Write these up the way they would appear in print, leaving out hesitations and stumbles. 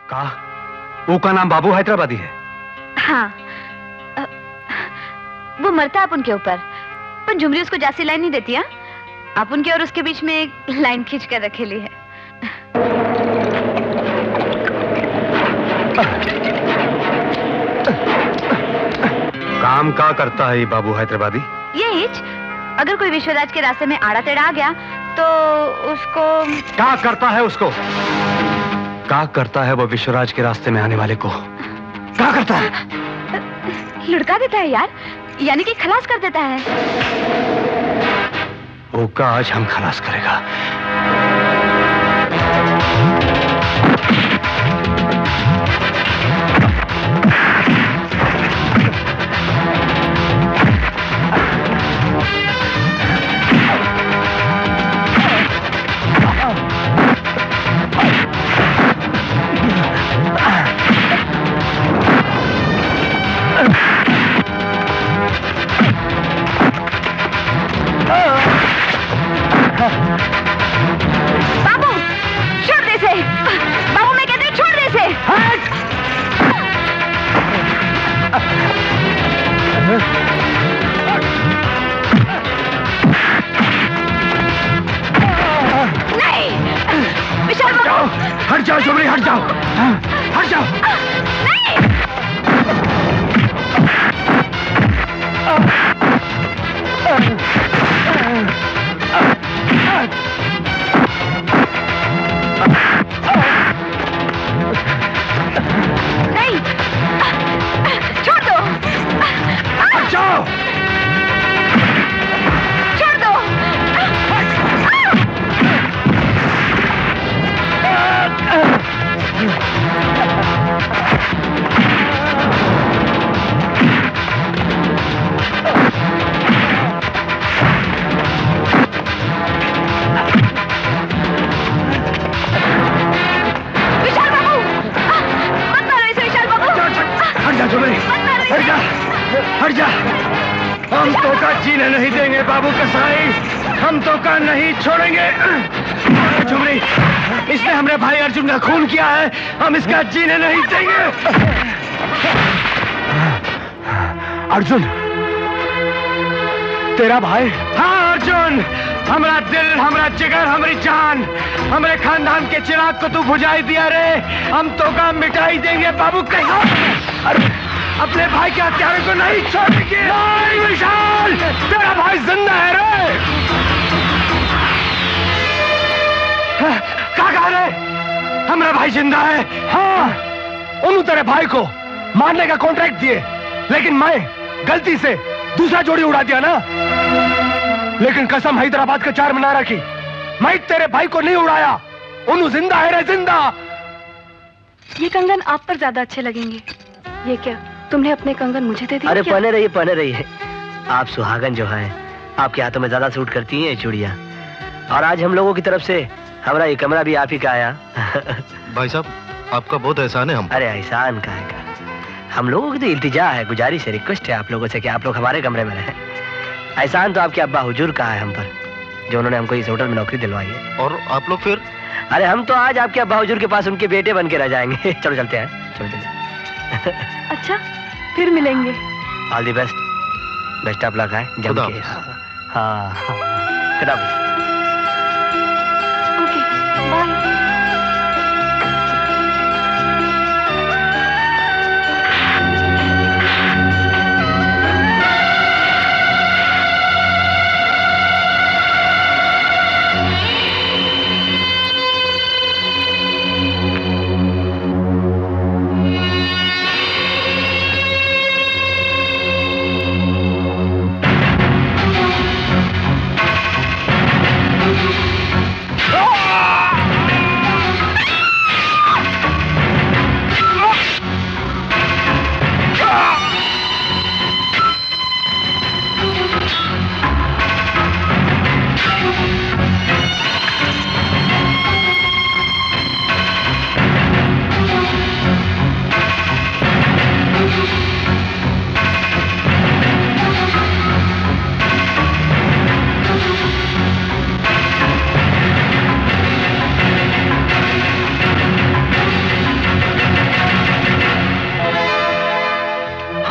का? वो का नाम बाबू हैदराबादी है? हाँ, वो मरता है उनके ऊपर, पर झुमरी उसको जासी लाइन नहीं देती। आप उनके और उसके बीच में एक लाइन खींच कर रखेली है। काम का करता है ये बाबू हैदराबादी? ये अगर कोई विश्वराज के रास्ते में आड़ा टेढ़ा आ गया तो उसको क्या करता है? उसको क्या करता है? वो विश्वराज के रास्ते में आने वाले को क्या करता है? लुढ़का देता है यार, यानी कि खलास कर देता है। वो का आज हम खलास करेगा। बाबू छोड़ दे इसे। बाबू मैं कहती हूँ छोड़ दे इसे। नहीं विशाल बाबू, हट जाओ झुमरी, हट जाओ, हट जाओ। नहीं नहीं, छोड़ दो। हट जाओ। छोड़ दो। विशाल बाबू मत मारो इसे। विशाल बाबू हट जा झुमरी, हट जा, हट जा। हम तो का जीने नहीं देंगे बाबू कसाई, हम तो का नहीं छोड़ेंगे। झुमरी, इसने हमारे भाई अर्जुन का खून किया है, हम इसका जीने नहीं देंगे। अर्जुन तेरा भाई? हाँ अर्जुन, हमारा दिल, हमारा जिगर, हमारी जान, हमारे खानदान के चिराग को तू बुझाई दिया रे, हम तो का मिटाई देंगे बाबू कसाई। अरे अपने भाई के हत्यारे को नहीं छोड़ेंगे। नहीं विशाल, तेरा भाई जिंदा है रे। क्या कह रहे? हमारा भाई जिंदा है? हाँ, उन्होंने तेरे भाई को मारने का कॉन्ट्रैक्ट दिए, लेकिन मैं गलती से दूसरा जोड़ी उड़ा दिया ना। लेकिन कसम हैदराबाद के चार मीनार की, मैं तेरे भाई को नहीं उड़ाया। उन्होंने जिंदा है रे, जिंदा। ये कंगन आप पर ज्यादा अच्छे लगेंगे। ये क्या, तुमने अपने कंगन मुझे दे दिए? अरे पहने रहिए, पहने रहिए। आप सुहागन जो है, आपके हाथों में ज्यादा सूट करती हैं ये चूड़ियाँ। और आज हम लोगों की तरफ से हमारा ये कमरा भी आप ही का आया। भाई साहब, आपका बहुत एहसान है हम। अरे एहसान का है, हम लोगों की तो इल्तिजा है, गुजारिश है, रिक्वेस्ट है आप लोगों से कि आप लोग हमारे कमरे में रहें। एहसान तो आपके अब्बा हुजूर का है हम पर, जो उन्होंने हमको इस होटल में नौकरी दिलवाई है। और आप लोग फिर? अरे हम तो आज आपके अब्बा हुजूर के पास उनके बेटे बन के रह जाएंगे। चलो चलते हैं, चलो चलते। अच्छा, फिर मिलेंगे। All the best, best of luck है, जम के। हाँ, खुदा हाफिज़। Okay, bye.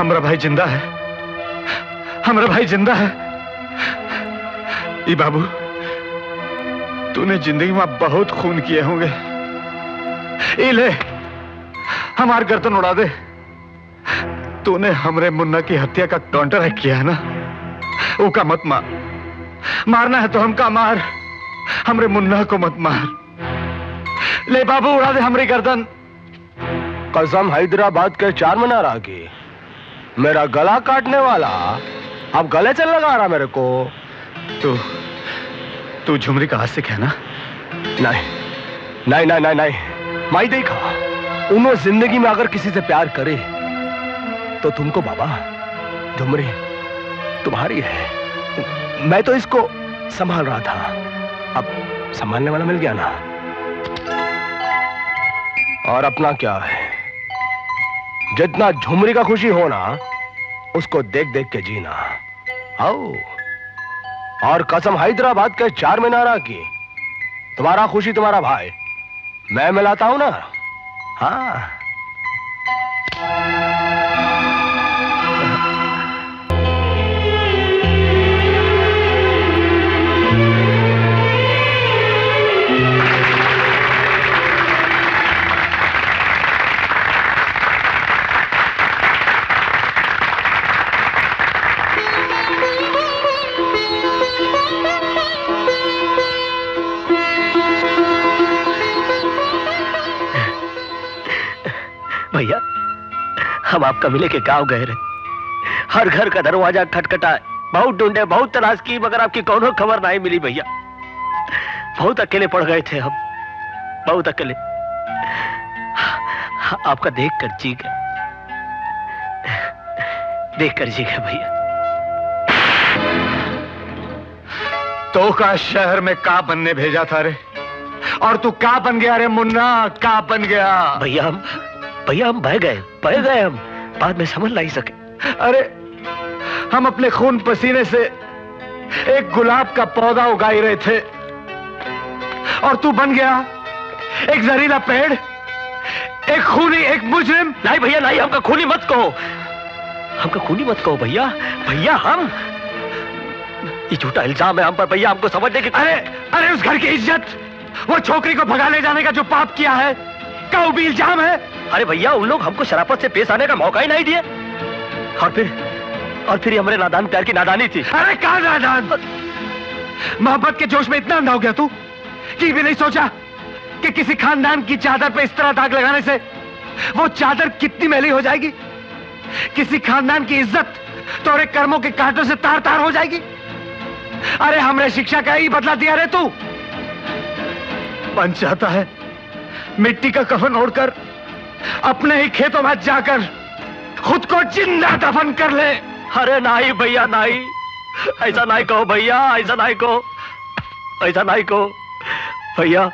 हमारा भाई जिंदा है, हमारा भाई जिंदा है। ई बाबू, तूने जिंदगी में बहुत खून किए होंगे, ई ले हमार गर्दन उड़ा दे। तूने हमरे मुन्ना की हत्या का कॉन्ट्रैक्ट किया है ना, वो का मत मार। मारना है तो हमका मार, हमरे मुन्ना को मत मार। ले बाबू, उड़ा दे हमरी गर्दन। कसम हैदराबाद के चार मीनार की, मेरा गला काटने वाला अब गले से लगा रहा मेरे को। तू झुमरी का आशिक है ना? नहीं नहीं नहीं नहीं नहीं, मैं देखा उन्होंने जिंदगी में अगर किसी से प्यार करे तो तुमको बाबा, झुमरी तुम्हारी है। मैं तो इसको संभाल रहा था, अब संभालने वाला मिल गया ना। और अपना क्या है, जितना झुमरी का खुशी होना उसको देख देख के जीना। आओ, और कसम हैदराबाद के चार मीनारा की, तुम्हारा खुशी तुम्हारा भाई मैं मिलाता हूं ना। हाँ, भैया, हम आपका मिले के गांव गए रहे, हर घर का दरवाजा खटखटाए, बहुत ढूंढे, बहुत तलाश की, मगर आपकी कोनो खबर नहीं मिली भैया। बहुत अकेले पड़ गए थे हम, बहुत अकेले। आपका देख कर जी गया, देख कर जी गया भैया। तो का शहर में का बनने भेजा था रे, और तू का बन गया रे मुन्ना, का बन गया? भैया हम बह गए हम, बाद में समझ नहीं सके। अरे हम अपने खून पसीने से एक गुलाब का पौधा उगाई रहे थे, और तू बन गया एक जहरीला पेड़, एक खूनी, एक मुजरिम। नहीं भैया नहीं, हमका खूनी मत कहो, हमका खूनी मत कहो भैया। भैया हम, ये झूठा इल्जाम है हम पर भैया, हमको समझने की। अरे उस घर की इज्जत, वो छोकरी को भगा ले जाने का जो पाप किया है, क्या वो भी इल्जाम है? अरे भैया, उन लोग हमको शराफत से पेश आने का मौका ही नहीं दिए, और फिर ये हमारे नादान प्यार की नादानी थी। अरे कहाँ नादान? मोहब्बत के जोश में इतना अंधा हो गया तू कि भी नहीं सोचा कि किसी खानदान की चादर पे इस तरह दाग लगाने से वो चादर कितनी मैली हो जाएगी, किसी खानदान की इज्जत तोरे कर्मों के कांटों से तार तार हो जाएगी। अरे हमने शिक्षा का ही बदला दिया रे तू। मन चाहता है मिट्टी का कफन ओढ़कर अपने ही खेतों में जाकर खुद को जिंदा दफन कर ले। अरे नहीं भैया नहीं, ऐसा नहीं कहो भैया, ऐसा नहीं कहो, ऐसा नहीं कहो भैया।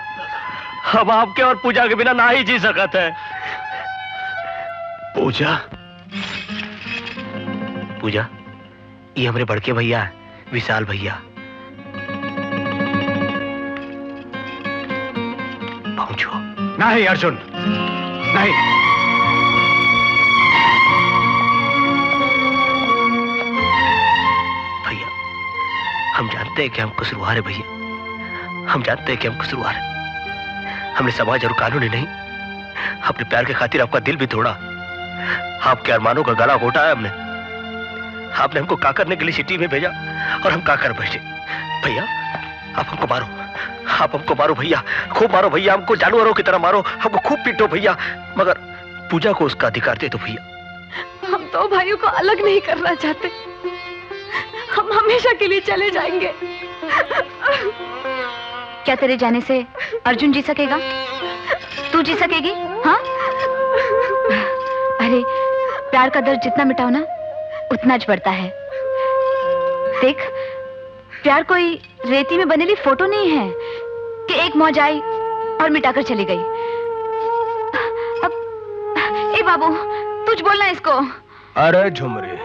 हम आपके और पूजा के बिना नहीं जी सकते हैं। पूजा ये हमारे बड़के भैया विशाल भैया। पहुंचो। नहीं अर्जुन, नहीं। भैया हम जानते हैं कि हम कसूरवार है भैया, हम जानते हैं कि हम कसूरवार हैं। हमने समाज और कानून ही नहीं, अपने प्यार के खातिर आपका दिल भी तोड़ा, आपके अरमानों का गला घोटा है हमने। आपने हमको का करने के लिए सिटी में भेजा और हम का कर बैठे। भैया आप हमको मारो, आप हमको मारो भैया, खूब मारो भैया, हमको जानवरों की तरह मारो, हमको खूब पीटो भैया, मगर पूजा को उसका अधिकार दे दो भैया। हम दो भाइयों को अलग नहीं करना चाहते, हम हमेशा के लिए चले जाएंगे। क्या तेरे जाने से अर्जुन जी सकेगा? तू जी सकेगी? हाँ? अरे प्यार का दर्द जितना मिटाओ ना उतना ज बढ़ता है। देख, प्यार कोई रेती में बनेली फोटो नहीं है कि एक मौज आई और मिटाकर चली गई। अब ए बाबू तुझ बोलना इसको। अरे झुमरी,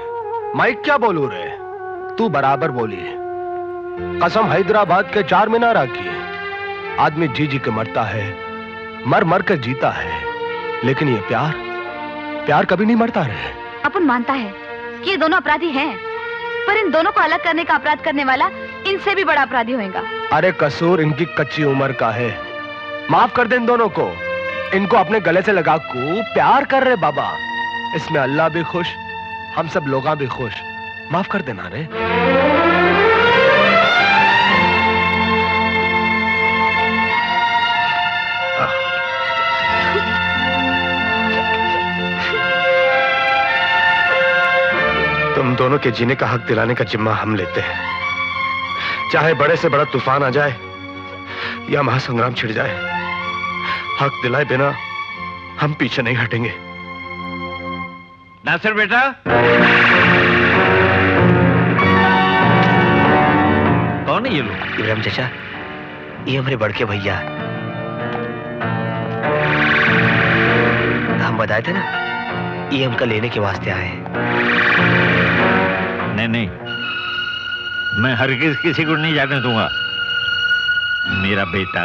मैं क्या बोलूं रे, तू बराबर बोली। कसम हैदराबाद के चार मीनारा की, आदमी जी जी के मरता है, मर मर कर जीता है, लेकिन ये प्यार कभी नहीं मरता रे। अपन मानता है कि ये दोनों अपराधी हैं, पर इन दोनों को अलग करने का अपराध करने वाला इनसे भी बड़ा अपराधी होगा। अरे कसूर इनकी कच्ची उम्र का है, माफ कर दे इन दोनों को। इनको अपने गले से लगा को प्यार कर रहे बाबा, इसमें अल्लाह भी खुश, हम सब लोग भी खुश। माफ कर देना रे। तुम दोनों के जीने का हक दिलाने का जिम्मा हम लेते हैं, चाहे बड़े से बड़ा तूफान आ जाए या महासंग्राम छिड़ जाए, हक दिलाए बिना हम पीछे नहीं हटेंगे। नासिर बेटा, कौन है ये लोग? इब्राहिम चाचा, ये हमारे बड़के भैया, हम बताए थे ना, ये हमका लेने के वास्ते आए हैं। नहीं, मैं हरगिज किसी को नहीं जाने दूंगा। मेरा बेटा,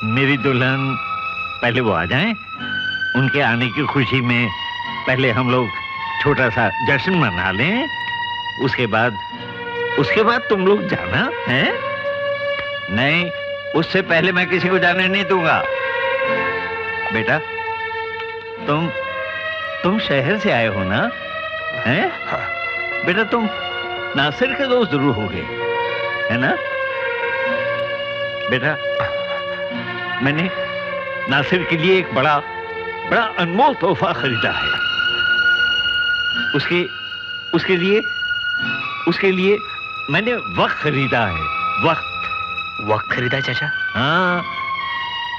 मेरी दुल्हन, पहले वो आ जाएं, उनके आने की खुशी में पहले हम लोग छोटा सा जश्न मना लें, उसके बाद तुम लोग जाना है। नहीं, उससे पहले मैं किसी को जाने नहीं दूंगा। बेटा, तुम शहर से आए हो ना? हैं? हाँ। बेटा, तुम नासिर के दोस्त जरूर होगे, है ना? बेटा, मैंने नासिर के लिए एक बड़ा अनमोल तोहफा खरीदा है। उसके लिए मैंने वक्त खरीदा है। वक्त खरीदा चाचा? हाँ,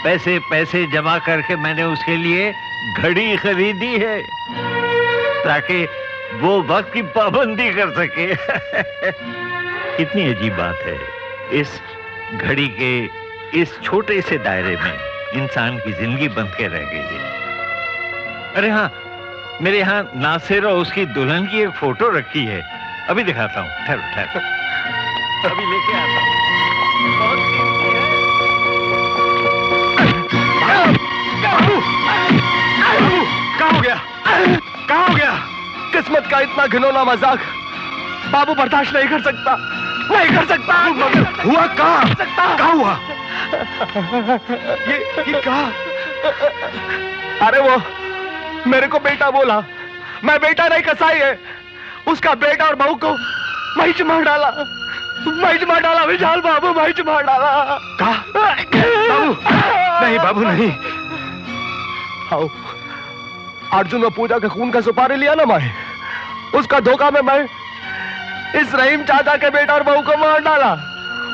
पैसे जमा करके मैंने उसके लिए घड़ी खरीदी है, ताकि वो वक्त की पाबंदी कर सके। कितनी अजीब बात है, इस घड़ी के इस छोटे से दायरे में इंसान की जिंदगी बंध के रह गई है। अरे हाँ, मेरे यहाँ नासिर और उसकी दुल्हन की एक फोटो रखी है, अभी दिखाता हूँ। ठहरो, अभी लेके आता हूँ। बहुत कीमती है। कहाँ हो गया? किस्मत का इतना घिनौना मजाक बाबू बर्दाश्त नहीं कर सकता। हुआ कहाँ हुआ? ये कहाँ? अरे वो मेरे को बेटा बोला, मैं बेटा नहीं कसाई है। उसका बेटा और बहू को महीच मार डाला विशाल बाबू, महीच मार डाला। बाबू नहीं, बाबू नहीं। आओ, अर्जुन में पूजा के खून का सुपारी लिया ना मैं, उसका धोखा में मैं इस रहीम चाचा के बेटा और बहू को मार डाला।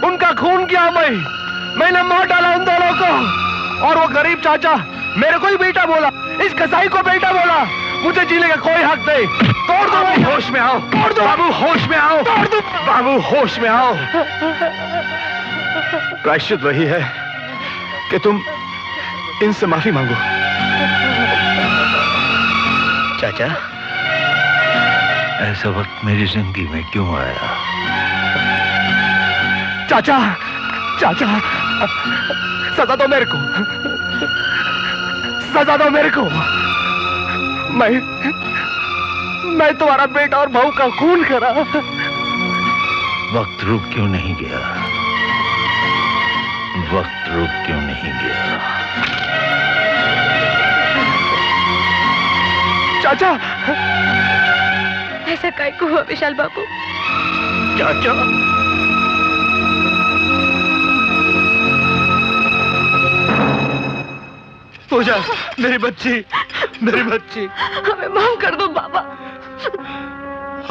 उनका खून किया मैंने मार डाला उन दोनों को। और वो गरीब चाचा मेरे को ही बेटा बोला, इस कसाई को बेटा बोला। मुझे जीने का कोई हक नहीं। तोड़ दो। होश में आओ, तोड़ दो बाबू, होश में आओ, तोड़ दो बाबू, होश में आओ। प्रायश्चित वही है कि तुम इनसे माफी मांगो। चाचा, ऐसा वक्त मेरी जिंदगी में क्यों आया? चाचा, सजा दो मेरे को, सजा दो मेरे को। मैं तुम्हारा बेटा और बहू का खून करा। वक्त रुक क्यों नहीं गया? वक्त रुक क्यों नहीं गया? चाचा, ऐसा काय को हुआ विशाल बाबू? चाचा, पूजा, मेरी बच्ची। हमें माफ कर दो बाबा।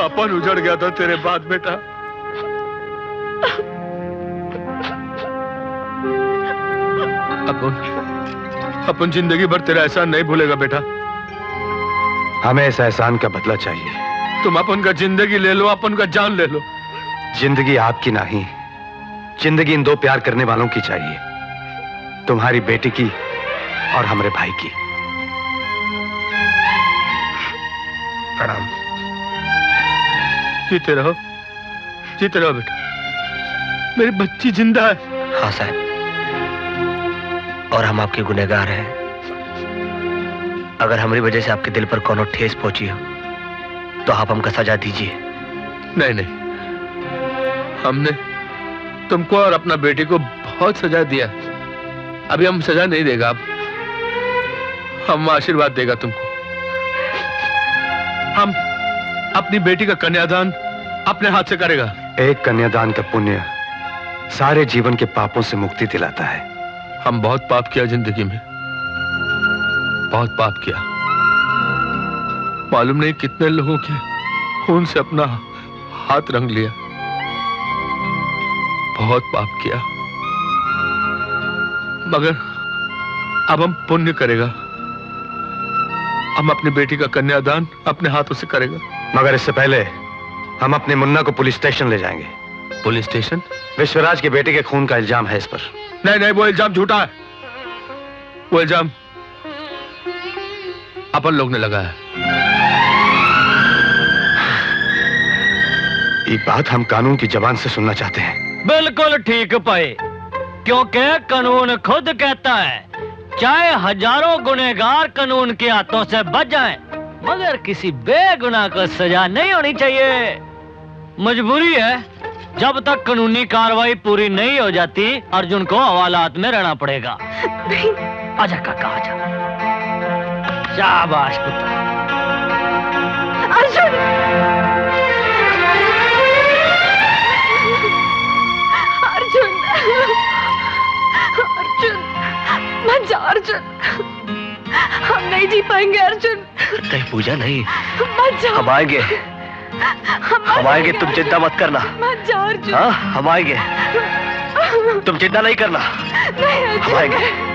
अपन उजड़ गया था तेरे बाद बेटा। अपन जिंदगी भर तेरा एहसान नहीं भूलेगा बेटा। हमें इस एहसान का बदला चाहिए। तुम अपन का जिंदगी ले लो, अपन का जान ले लो। जिंदगी आपकी नहीं, जिंदगी इन दो प्यार करने वालों की चाहिए, तुम्हारी बेटी की और हमारे भाई की। प्रणाम। जीते रहो बेटा, मेरी बच्ची जिंदा है। हाँ साहब, और हम आपके गुनहगार हैं। अगर हमारी वजह से आपके दिल पर कोनो ठेस पहुंची हो तो आप हमको सजा दीजिए। नहीं नहीं, हमने तुमको और अपना बेटी को बहुत सजा दिया। अभी हम सजा नहीं देगा, अब हम आशीर्वाद देगा तुमको। हम अपनी बेटी का कन्यादान अपने हाथ से करेगा। एक कन्यादान का पुण्य सारे जीवन के पापों से मुक्ति दिलाता है। हम बहुत पाप किया जिंदगी में, बहुत पाप किया। मालूम नहीं कितने लोगों के खून से अपना हाथ रंग लिया। बहुत पाप किया, मगर अब हम पुण्य करेगा। हम अपनी बेटी का कन्यादान अपने हाथों से करेगा। मगर इससे पहले हम अपने मुन्ना को पुलिस स्टेशन ले जाएंगे। Police station? विश्वराज की बेटी के खून का इल्जाम है इस पर। नहीं नहीं, वो इल्जाम झूठा है। वो इल्जाम अपन लोग ने लगाया। ये बात हम कानून की जबान से सुनना चाहते हैं। बिल्कुल ठीक पाए, क्योंकि कानून खुद कहता है चाहे हजारों गुनहगार कानून के हाथों से बच जाएं, मगर किसी बेगुनाह को सजा नहीं होनी चाहिए। मजबूरी है, जब तक कानूनी कार्रवाई पूरी नहीं हो जाती अर्जुन को हवालात में रहना पड़ेगा। आजा काका आजा। शाबाश पुत्र। अर्जुन! अर्जुन! अर्जुन! मत जा अर्जुन, हम नहीं जी पाएंगे अर्जुन। नहीं पूजा नहीं, मत जा। हम आएंगे, हम आएंगे, तुम चिंता मत करना। मत जा अर्जुन। हाँ हम आएंगे, तुम चिंता नहीं करना। नहीं अर्जुन। हम आएंगे।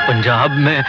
पंजाब में